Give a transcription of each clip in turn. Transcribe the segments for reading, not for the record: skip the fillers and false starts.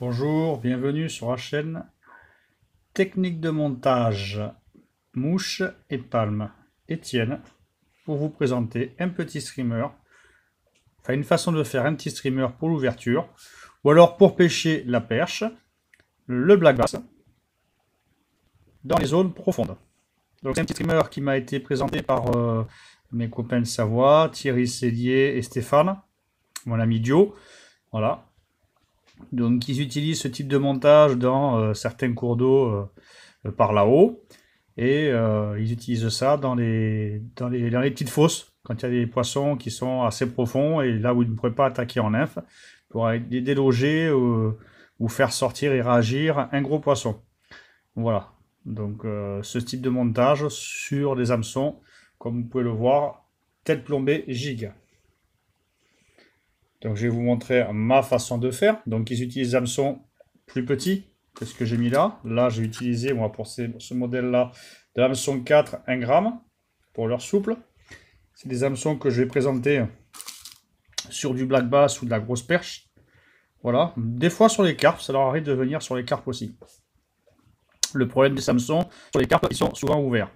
Bonjour, bienvenue sur la chaîne Technique de montage mouche et palme. Étienne, pour vous présenter un petit streamer, enfin une façon de faire un petit streamer pour l'ouverture, ou alors pour pêcher la perche, le black bass, dans les zones profondes. Donc c'est un petit streamer qui m'a été présenté par mes copains de Savoie, Thierry Sellier et Stéphane, mon ami Dio. Voilà. Donc ils utilisent ce type de montage dans certains cours d'eau par là-haut. Et ils utilisent ça dans les petites fosses, quand il y a des poissons qui sont assez profonds et là où ils ne pourraient pas attaquer en nymphe, pour les déloger ou faire sortir et réagir un gros poisson. Voilà. Donc ce type de montage sur des hameçons, comme vous pouvez le voir, tête plombée giga. Donc je vais vous montrer ma façon de faire. Donc ils utilisent des hameçons plus petits que ce que j'ai mis là. Là j'ai utilisé, moi pour ce modèle-là, de l'hameçon 4, 1 gramme pour leur souple. C'est des hameçons que je vais présenter sur du black bass ou de la grosse perche. Voilà. Des fois sur les carpes, ça leur arrive de venir sur les carpes aussi. Le problème des hameçons, sur les carpes, ils sont souvent ouverts.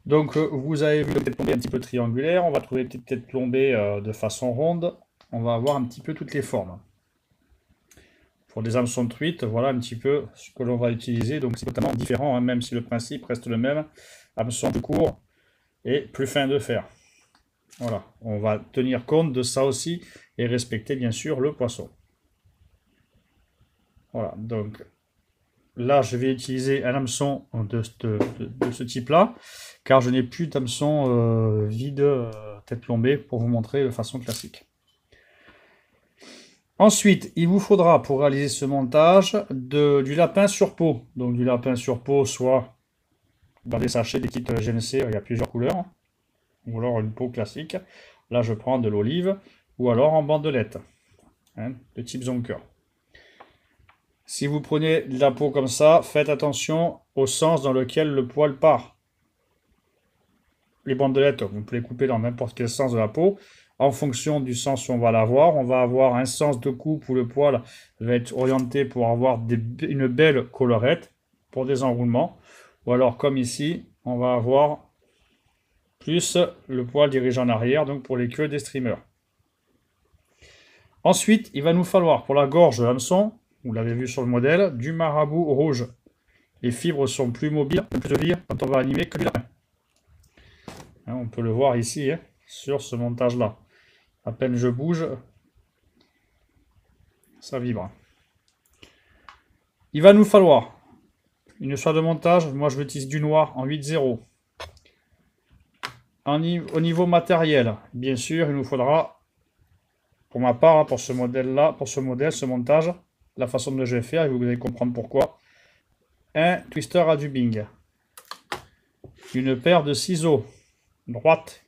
Donc vous avez vu le tête plombée un petit peu triangulaire. On va trouver des têtes plombées de façon ronde. On va avoir un petit peu toutes les formes. Pour des hameçons de truite, voilà un petit peu ce que l'on va utiliser. Donc c'est totalement différent, hein, même si le principe reste le même. Hameçon plus court et plus fin de fer. Voilà, on va tenir compte de ça aussi et respecter bien sûr le poisson. Voilà, donc là je vais utiliser un hameçon de ce type-là, car je n'ai plus d'hameçon vide tête plombée pour vous montrer de façon classique. Ensuite, il vous faudra pour réaliser ce montage du lapin sur peau. Donc du lapin sur peau, soit dans des sachets, des kits GNC, il y a plusieurs couleurs, ou alors une peau classique. Là, je prends de l'olive, ou alors en bandelette, hein, de type Zonker. Si vous prenez de la peau comme ça, faites attention au sens dans lequel le poil part. Les bandelettes, vous pouvez les couper dans n'importe quel sens de la peau. En fonction du sens où on va avoir un sens de coupe où le poil va être orienté pour avoir une belle collerette pour des enroulements. Ou alors comme ici, on va avoir plus le poil dirigé en arrière, donc pour les queues des streamers. Ensuite, il va nous falloir pour la gorge de l'hameçon, vous l'avez vu sur le modèle, du marabout rouge. Les fibres sont plus mobiles, plus jolies quand on va animer que du lapin. Hein, on peut le voir ici, hein, sur ce montage-là. À peine je bouge, ça vibre. Il va nous falloir une soie de montage. Moi, je utilise du noir en 8.0. Au niveau matériel, bien sûr, il nous faudra, pour ma part, pour ce modèle-là, ce montage, la façon dont je vais faire, et vous allez comprendre pourquoi, un twister à dubbing, une paire de ciseaux droite.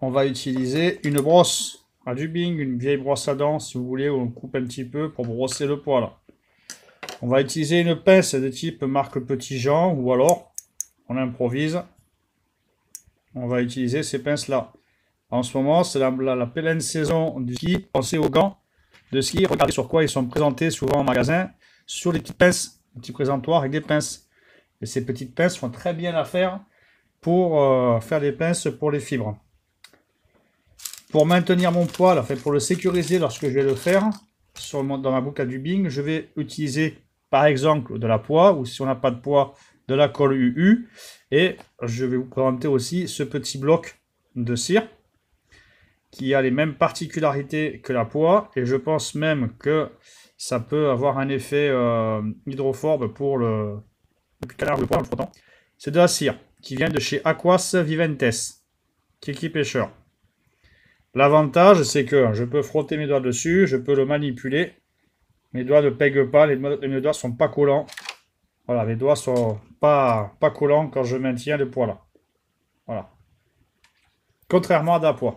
On va utiliser une brosse à dubbing, une vieille brosse à dents, si vous voulez, où on coupe un petit peu pour brosser le poil. On va utiliser une pince de type marque Petit Jean, ou alors, on improvise, on va utiliser ces pinces-là. En ce moment, c'est la pleine saison du ski. Pensez aux gants de ski. Regardez sur quoi ils sont présentés souvent en magasin, sur des petites pinces, des petits présentoirs avec des pinces. Et ces petites pinces font très bien l'affaire pour faire des pinces pour les fibres. Pour maintenir mon poil, enfin pour le sécuriser lorsque je vais le faire, dans ma boucle à dubbing, je vais utiliser par exemple de la poix, ou si on n'a pas de poix, de la colle UU. Et je vais vous présenter aussi ce petit bloc de cire qui a les mêmes particularités que la poix. Et je pense même que ça peut avoir un effet hydrophobe pour le canard ou le pois en le frottant. C'est de la cire qui vient de chez Aquas Viventes, Kiki Pêcheur. L'avantage, c'est que je peux frotter mes doigts dessus, je peux le manipuler. Mes doigts ne pèguent pas, mes doigts sont pas collants. Voilà, mes doigts sont pas collants quand je maintiens le poids là. Voilà. Contrairement à de la poix.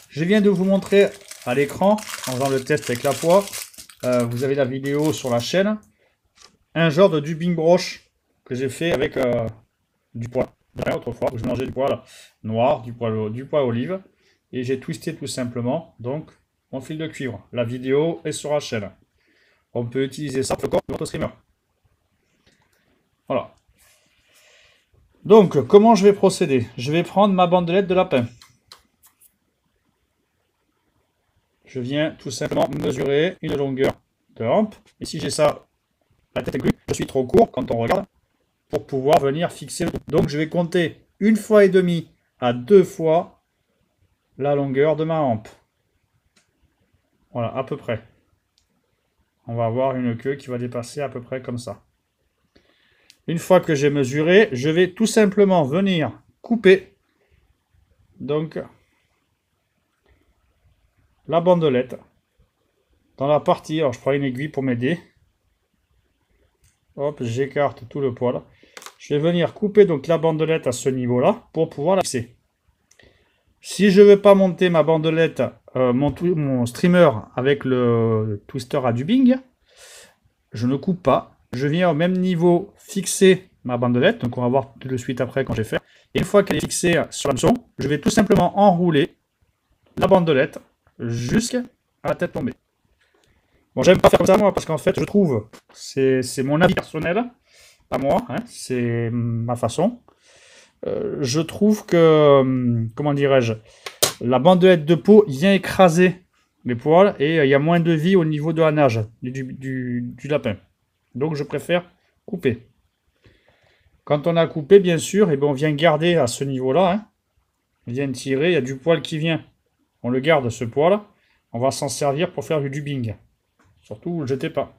Je viens de vous montrer à l'écran, en faisant le test avec la poix, vous avez la vidéo sur la chaîne, un genre de dubbing broche que j'ai fait avec du pois. Autrefois, où je mélangeais du poil noir, du poil olive, et j'ai twisté tout simplement donc mon fil de cuivre. La vidéo est sur la chaîne. On peut utiliser ça pour notre streamer. Voilà. Donc, comment je vais procéder? Je vais prendre ma bandelette de lapin. Je viens tout simplement mesurer une longueur de hampe. Et si j'ai ça, la tête inclus, je suis trop court quand on regarde pour pouvoir venir fixer le tout. Donc, je vais compter 1,5 fois à 2 fois la longueur de ma hampe. Voilà, à peu près. On va avoir une queue qui va dépasser à peu près comme ça. Une fois que j'ai mesuré, je vais tout simplement venir couper donc la bandelette dans la partie. Alors je prends une aiguille pour m'aider. Hop, j'écarte tout le poil. Je vais venir couper donc la bandelette à ce niveau-là pour pouvoir la fixer. Si je ne veux pas monter ma bandelette, mon streamer avec le twister à dubbing, je ne coupe pas. Je viens au même niveau fixer ma bandelette. Donc on va voir tout de suite après quand je vais faire. Et une fois qu'elle est fixée sur l'hameçon, je vais tout simplement enrouler la bandelette jusqu'à la tête tombée. Bon, j'aime pas faire comme ça moi parce qu'en fait je trouve, c'est mon avis personnel, pas moi, hein, c'est ma façon. Je trouve que, comment dirais-je, la bandelette de peau vient écraser les poils et il y a moins de vie au niveau de la nage du lapin. Donc je préfère couper. Quand on a coupé, bien sûr, et on vient garder à ce niveau-là. Hein, on vient tirer, il y a du poil qui vient. On le garde, ce poil. On va s'en servir pour faire du dubbing. Surtout, ne le jetez pas.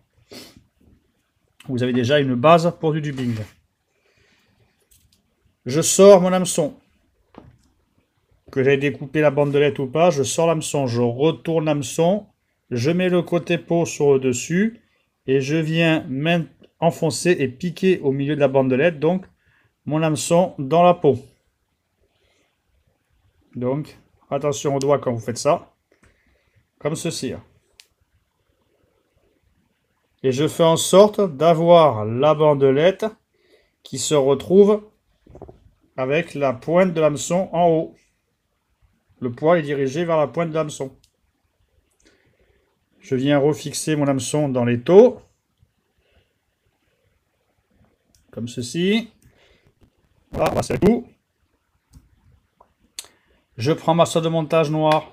Vous avez déjà une base pour du dubbing. Je sors mon hameçon. Que j'aille découper la bandelette ou pas, je sors l'hameçon. Je retourne l'hameçon. Je mets le côté peau sur le dessus. Et je viens enfoncer et piquer au milieu de la bandelette. Donc, mon hameçon dans la peau. Donc, attention aux doigts quand vous faites ça. Comme ceci. Et je fais en sorte d'avoir la bandelette qui se retrouve avec la pointe de l'hameçon en haut. Le poil est dirigé vers la pointe de l'hameçon. Je viens refixer mon hameçon dans l'étau. Comme ceci. Voilà, on va serrer le coup. Je prends ma soie de montage noire.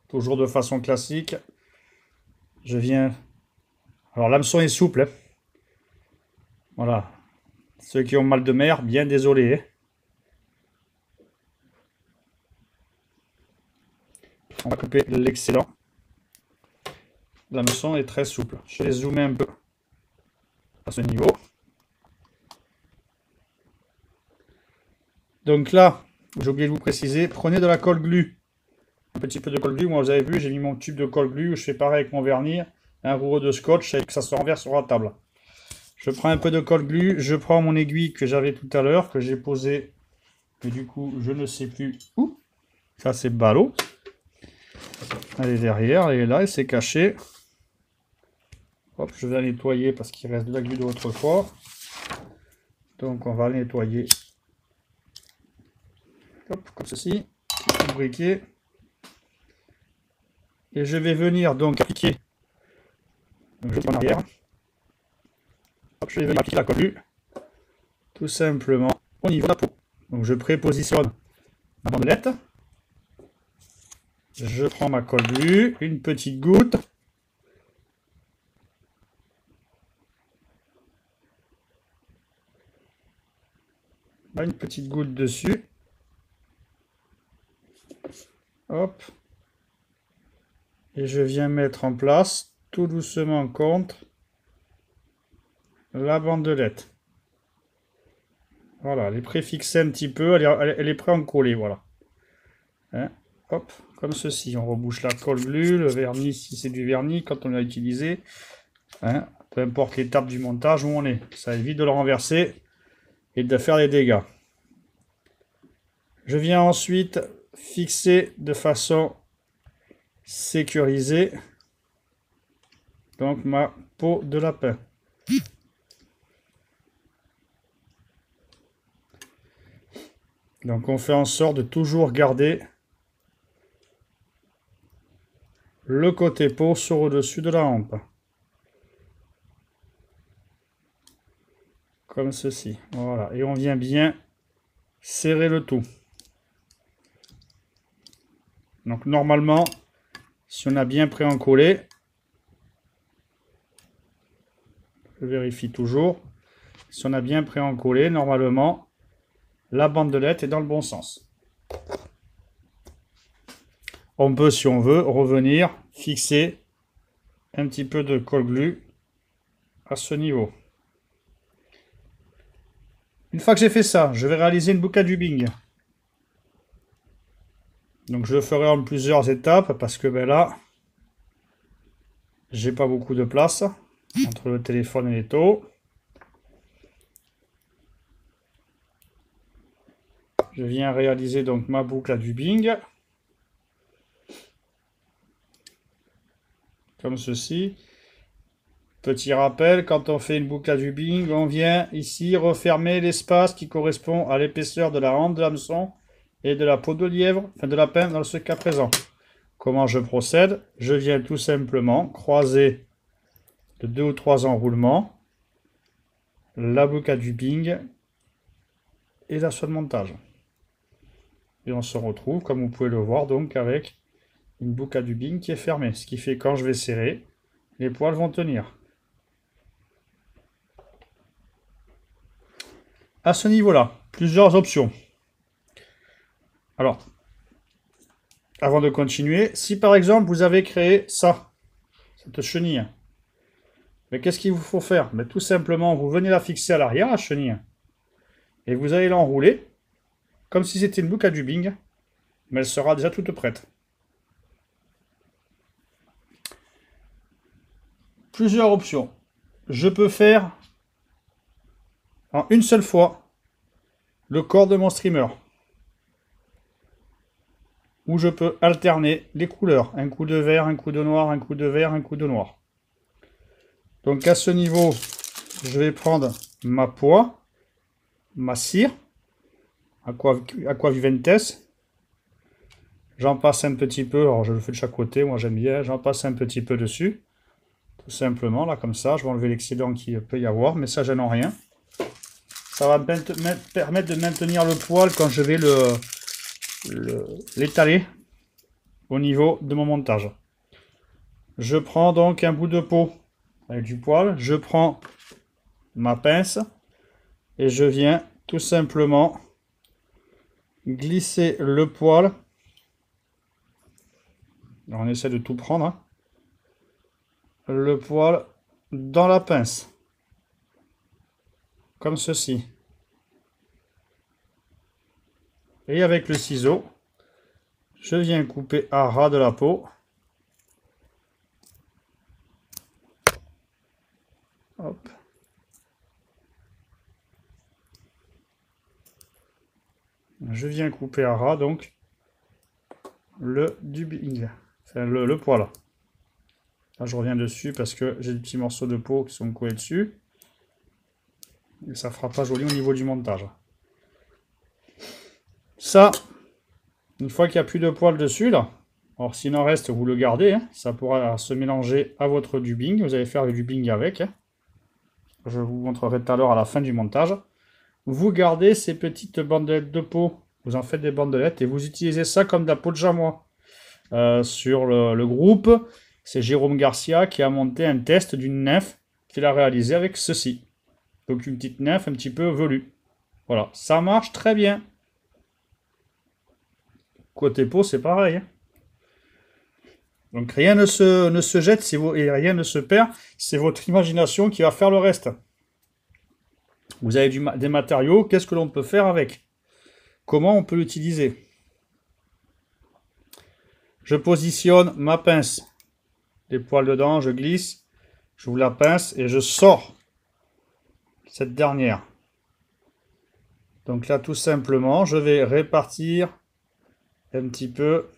Toujours de façon classique. Je viens... Alors l'hameçon est souple. Hein. Voilà. Ceux qui ont mal de mer, bien désolé. Hein. On va couper l'excellent. L'hameçon est très souple. Je vais zoomer un peu à ce niveau. Donc là, j'ai oublié de vous préciser, prenez de la colle glu. Un petit peu de colle glu. Moi, vous avez vu, j'ai mis mon tube de colle glu. Je fais pareil avec mon vernis. Un rouleau de scotch et que ça se renverse sur la table. Je prends un peu de colle glu. Je prends mon aiguille que j'avais tout à l'heure, que j'ai posée. Et du coup, je ne sais plus où. Ça, c'est ballot. Elle est derrière, elle est là, elle s'est cachée. Hop, je vais la nettoyer parce qu'il reste de la glu de l'autre fois. Donc, on va la nettoyer. Hop, comme ceci. Petit briquet. Et je vais venir donc appliquer. Donc, je vais en arrière. Hop, je vais venir appliquer la colle glu. Tout simplement au niveau de la peau. Donc, je prépositionne ma bandelette. Je prends ma colle glu, une petite goutte. Là, une petite goutte dessus. Hop. Et je viens mettre en place, tout doucement contre la bandelette. Voilà, elle est préfixée un petit peu, elle est prête à en coller, voilà. Hein, hop, comme ceci. On rebouche la colle glu, le vernis, si c'est du vernis, quand on l'a utilisé. Hein, peu importe l'étape du montage où on est. Ça évite de le renverser et de faire des dégâts. Je viens ensuite fixer de façon sécurisée donc ma peau de lapin. Donc on fait en sorte de toujours garder le côté peau sur au-dessus de la hampe. Comme ceci. Voilà. Et on vient bien serrer le tout. Donc normalement, si on a bien pré-encollé, je vérifie toujours, si on a bien pré-encollé, normalement, la bandelette est dans le bon sens. On peut, si on veut, revenir fixer un petit peu de colle glue à ce niveau. Une fois que j'ai fait ça, je vais réaliser une boucle à dubbing. Donc je le ferai en plusieurs étapes parce que ben là, j'ai pas beaucoup de place entre le téléphone et les taux. Je viens réaliser donc ma boucle à dubbing. Comme ceci. Petit rappel, quand on fait une boucle à dubbing, on vient ici refermer l'espace qui correspond à l'épaisseur de la hampe de l'hameçon et de la peau de lièvre, enfin de lapin dans ce cas présent. Comment je procède? Je viens tout simplement croiser de 2 ou 3 enroulements la boucle à dubbing et la soie de montage. Et on se retrouve, comme vous pouvez le voir, donc avec une boucle à dubbing qui est fermée. Ce qui fait que quand je vais serrer, les poils vont tenir. À ce niveau-là, plusieurs options. Alors, avant de continuer, si par exemple vous avez créé ça, cette chenille, mais qu'est-ce qu'il vous faut faire? Mais tout simplement, vous venez la fixer à l'arrière, la chenille, et vous allez l'enrouler, comme si c'était une boucle à dubbing, mais elle sera déjà toute prête. Plusieurs options. Je peux faire en une seule fois le corps de mon streamer. Où je peux alterner les couleurs. Un coup de vert, un coup de noir, un coup de vert, un coup de noir. Donc à ce niveau, je vais prendre ma poix, ma cire, Aqua Viventes. J'en passe un petit peu, alors je le fais de chaque côté, moi j'aime bien, j'en passe un petit peu dessus. Tout simplement, là comme ça, je vais enlever l'excédent qu'il peut y avoir, mais ça gêne en rien. Ça va me permettre de maintenir le poil quand je vais l'étaler au niveau de mon montage. Je prends donc un bout de peau avec du poil, je prends ma pince et je viens tout simplement glisser le poil. Alors on essaie de tout prendre, hein. Le poil dans la pince, comme ceci. Et avec le ciseau, je viens couper à ras de la peau. Hop. Je viens couper à ras donc le dubbing, enfin le poil. Là je reviens dessus parce que j'ai des petits morceaux de peau qui sont collés dessus. Et ça fera pas joli au niveau du montage. Ça, une fois qu'il n'y a plus de poils dessus là, alors s'il en reste vous le gardez, hein, ça pourra se mélanger à votre dubbing, vous allez faire le dubbing avec. Hein. Je vous montrerai tout à l'heure à la fin du montage. Vous gardez ces petites bandelettes de peau, vous en faites des bandelettes et vous utilisez ça comme de la peau de chamois. Sur le groupe, c'est Jérôme Garcia qui a monté un test d'une nymphe qu'il a réalisé avec ceci. Donc une petite nymphe un petit peu velue. Voilà, ça marche très bien. Côté peau, c'est pareil. Hein. Donc rien ne se jette et rien ne se perd. C'est votre imagination qui va faire le reste. Vous avez des matériaux, qu'est-ce que l'on peut faire avec? Comment on peut l'utiliser? Je positionne ma pince. Les poils dedans, je glisse, j'ouvre la pince et je sors cette dernière. Donc là, tout simplement, je vais répartir un petit peu,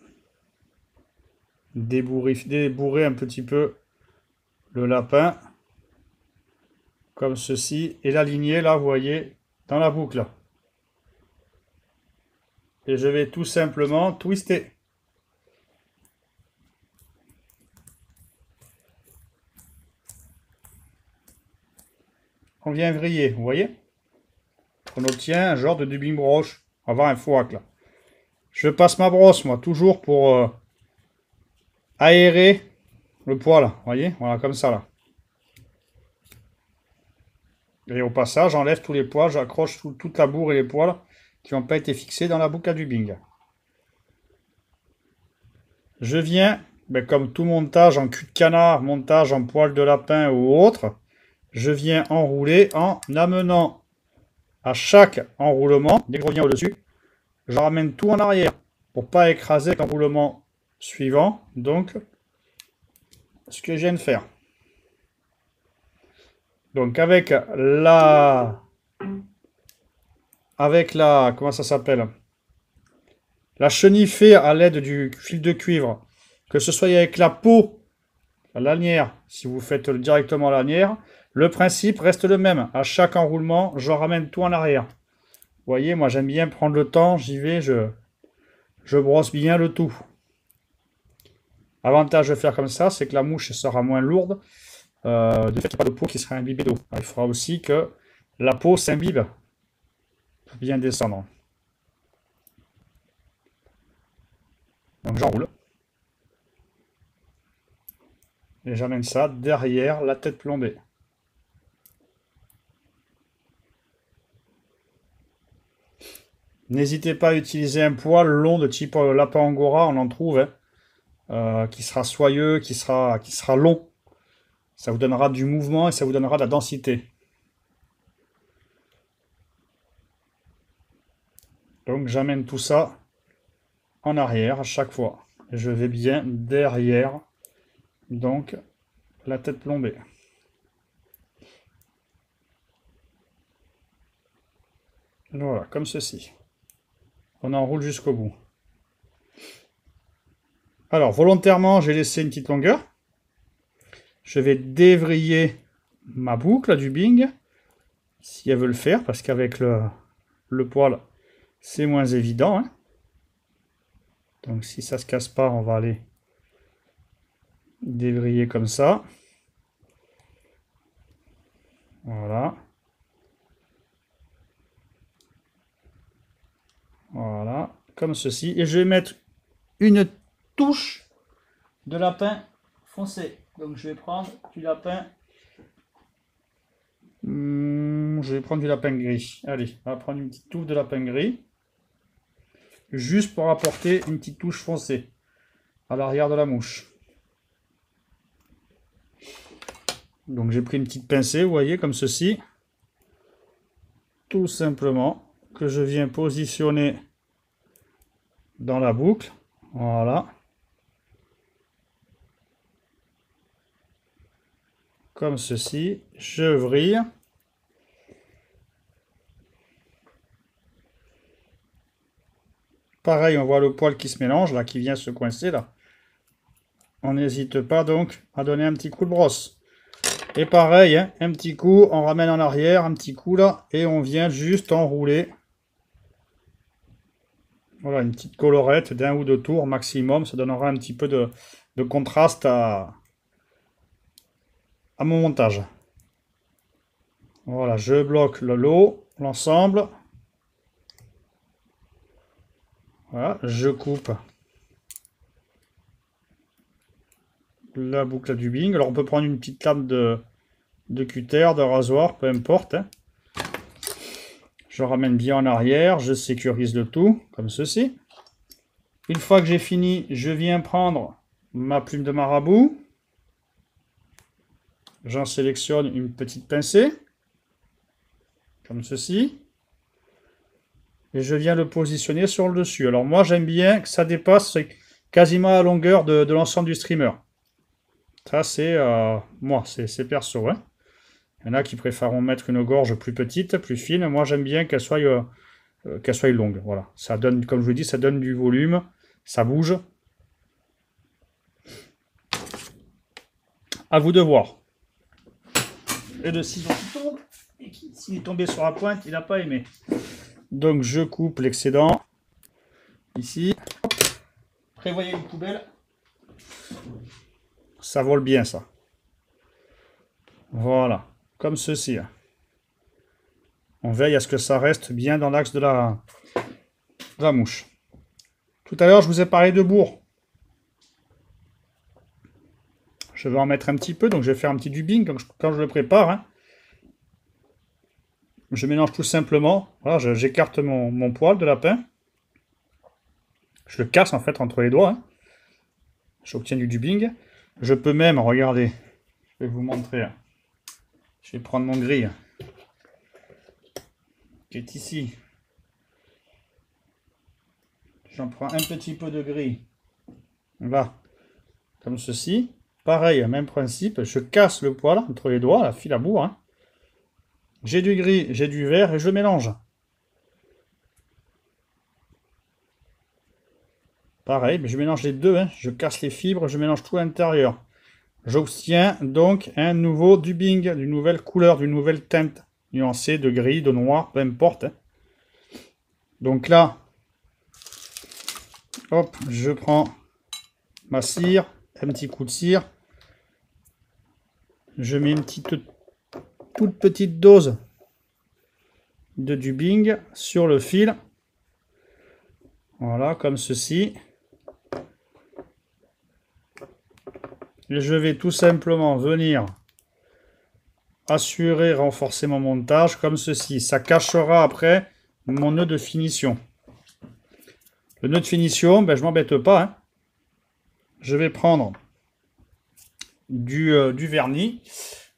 débourrer un petit peu le lapin, comme ceci, et l'aligner là, vous voyez, dans la boucle. Et je vais tout simplement twister. on vient vriller, vous voyez? On obtient un genre de dubbing broche. On va avoir un fouac là. Je passe ma brosse, moi, toujours pour aérer le poil, vous voyez? Voilà, comme ça là. Et au passage, j'enlève tous les poils, j'accroche toute la bourre et les poils qui n'ont pas été fixés dans la boucle à dubbing. Je viens, ben, comme tout montage en cul de canard, montage en poil de lapin ou autre, je viens enrouler en amenant à chaque enroulement, dès que je reviens au-dessus, je ramène tout en arrière pour pas écraser l'enroulement suivant. Donc, ce que je viens de faire. Donc, avec la, comment ça s'appelle? La chenille fait à l'aide du fil de cuivre, que ce soit avec la peau, la lanière, si vous faites directement la lanière, le principe reste le même. À chaque enroulement, je ramène tout en arrière. Vous voyez, moi j'aime bien prendre le temps, j'y vais, je brosse bien le tout. L'avantage de faire comme ça, c'est que la mouche sera moins lourde, du fait qu'il n'y a pas de peau qui sera imbibée d'eau. Il faudra aussi que la peau s'imbibe pour bien descendre. Donc j'enroule. Et j'amène ça derrière la tête plombée. N'hésitez pas à utiliser un poil long de type lapin angora, on en trouve, hein, qui sera soyeux, qui sera long. Ça vous donnera du mouvement et ça vous donnera de la densité. Donc j'amène tout ça en arrière à chaque fois. Et je vais bien derrière, donc, la tête plombée. Voilà, comme ceci. On enroule jusqu'au bout. Alors, volontairement, j'ai laissé une petite longueur. Je vais dévriller ma boucle du Bing, si elle veut le faire, parce qu'avec le poil, c'est moins évident. Hein. Donc, si ça ne se casse pas, on va aller dévriller comme ça. Voilà. Voilà, comme ceci. Et je vais mettre une touche de lapin foncé. Donc je vais prendre du lapin. Je vais prendre du lapin gris. Allez, on va prendre une petite touche de lapin gris. Juste pour apporter une petite touche foncée à l'arrière de la mouche. Donc j'ai pris une petite pincée, vous voyez, comme ceci. Tout simplement, que je viens positionner dans la boucle. Voilà. Comme ceci. Je vrille. Pareil, on voit le poil qui se mélange, là, qui vient se coincer, là. On n'hésite pas, donc, à donner un petit coup de brosse. Et pareil, hein, un petit coup, on ramène en arrière, un petit coup, là, et on vient juste enrouler. Voilà, une petite colorette d'un ou deux tours maximum. Ça donnera un petit peu de contraste à mon montage. Voilà, je bloque le lot, l'ensemble. Voilà, je coupe la boucle à dubbing. Alors on peut prendre une petite lame de cutter, de rasoir, peu importe. Hein. Je ramène bien en arrière, je sécurise le tout, comme ceci. Une fois que j'ai fini, je viens prendre ma plume de marabout. J'en sélectionne une petite pincée, comme ceci. Et je viens le positionner sur le dessus. Alors moi, j'aime bien que ça dépasse quasiment à la longueur de l'ensemble du streamer. Ça, c'est moi, c'est perso. Hein. Il y en a qui préfèrent mettre une gorge plus petite, plus fine. Moi, j'aime bien qu'elle soit longue. Voilà. Ça donne, comme je vous dis, ça donne du volume. Ça bouge. À vous de voir. Et de ciseaux qui tombe. Et s'il est tombé sur la pointe, il n'a pas aimé. Donc, je coupe l'excédent. Ici. Prévoyez une poubelle. Ça vole bien, ça. Voilà. Comme ceci. On veille à ce que ça reste bien dans l'axe de la mouche. Tout à l'heure, je vous ai parlé de bourre. Je vais en mettre un petit peu, donc je vais faire un petit dubbing quand je le prépare. Hein. Je mélange tout simplement. Voilà, j'écarte mon poil de lapin. Je le casse en fait entre les doigts. Hein. J'obtiens du dubbing. Je peux même, regardez, je vais vous montrer. Je vais prendre mon gris qui est ici. J'en prends un petit peu de gris. Là, comme ceci. Pareil, même principe. Je casse le poil entre les doigts, la file à bourre. Hein. J'ai du gris, j'ai du vert et je mélange. Pareil, mais je mélange les deux. Hein. Je casse les fibres, je mélange tout à l'intérieur. J'obtiens donc un nouveau dubbing, d'une nouvelle couleur, d'une nouvelle teinte nuancée de gris, de noir, peu importe. Hein. Donc là, hop, je prends ma cire, un petit coup de cire. Je mets une toute petite dose de dubbing sur le fil. Voilà, comme ceci. Et je vais tout simplement venir assurer, renforcer mon montage comme ceci. Ça cachera après mon nœud de finition. Le nœud de finition, ben, je m'embête pas. Hein. Je vais prendre du vernis.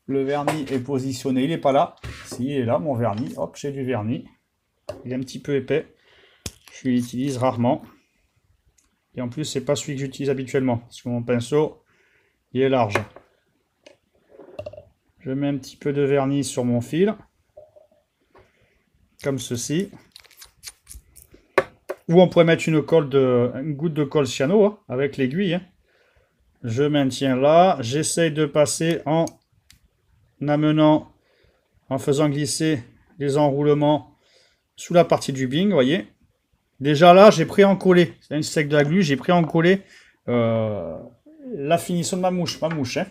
Le vernis est positionné, il n'est pas là. Si, il est là, mon vernis. Hop, j'ai du vernis. Il est un petit peu épais. Je l'utilise rarement. Et en plus, c'est pas celui que j'utilise habituellement. Parce que mon pinceau, il est large. Je mets un petit peu de vernis sur mon fil. Comme ceci. Ou on pourrait mettre une goutte de colle cyano hein, avec l'aiguille. Hein. Je maintiens là. J'essaye de passer en amenant, en faisant glisser les enroulements sous la partie du dubbing, vous voyez. Déjà là, j'ai pré-encollé. C'est une sec de la glu, j'ai pré-encollé la finition de ma mouche. Hein.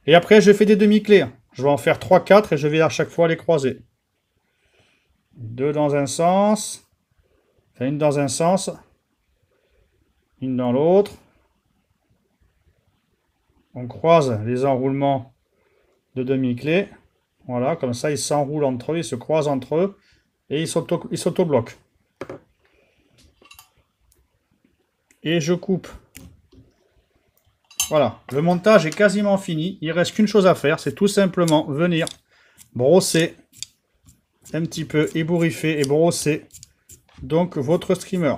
Et après, je fais des demi-clés. Je vais en faire 3-4 et je vais à chaque fois les croiser. Deux dans un sens. Enfin, une dans un sens. Une dans l'autre. On croise les enroulements de demi-clés. Voilà, comme ça, ils s'enroulent entre eux, ils se croisent entre eux et ils s'auto-bloquent. Et je coupe. Voilà, le montage est quasiment fini. Il ne reste qu'une chose à faire, c'est tout simplement venir brosser un petit peu, ébouriffer et brosser donc votre streamer.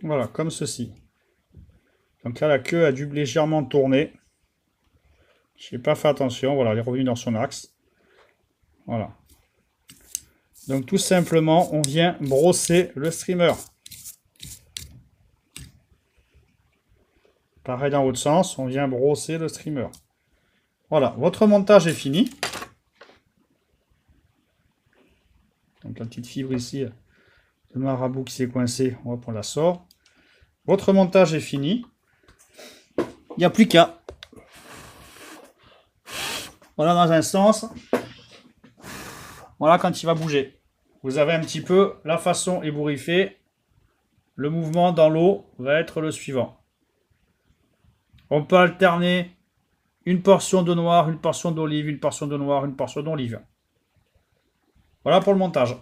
Voilà, comme ceci. Donc là, la queue a dû légèrement tourner. Je n'ai pas fait attention. Voilà, elle est revenue dans son axe. Voilà. Donc tout simplement, on vient brosser le streamer. Pareil dans l'autre sens, on vient brosser le streamer. Voilà, votre montage est fini. Donc la petite fibre ici, le marabout qui s'est coincé, hop, on la sort. Votre montage est fini. Il n'y a plus qu'à. Voilà dans un sens. Voilà quand il va bouger. Vous avez un petit peu la façon ébouriffée. Le mouvement dans l'eau va être le suivant. On peut alterner une portion de noir, une portion d'olive, une portion de noir, une portion d'olive. Voilà pour le montage.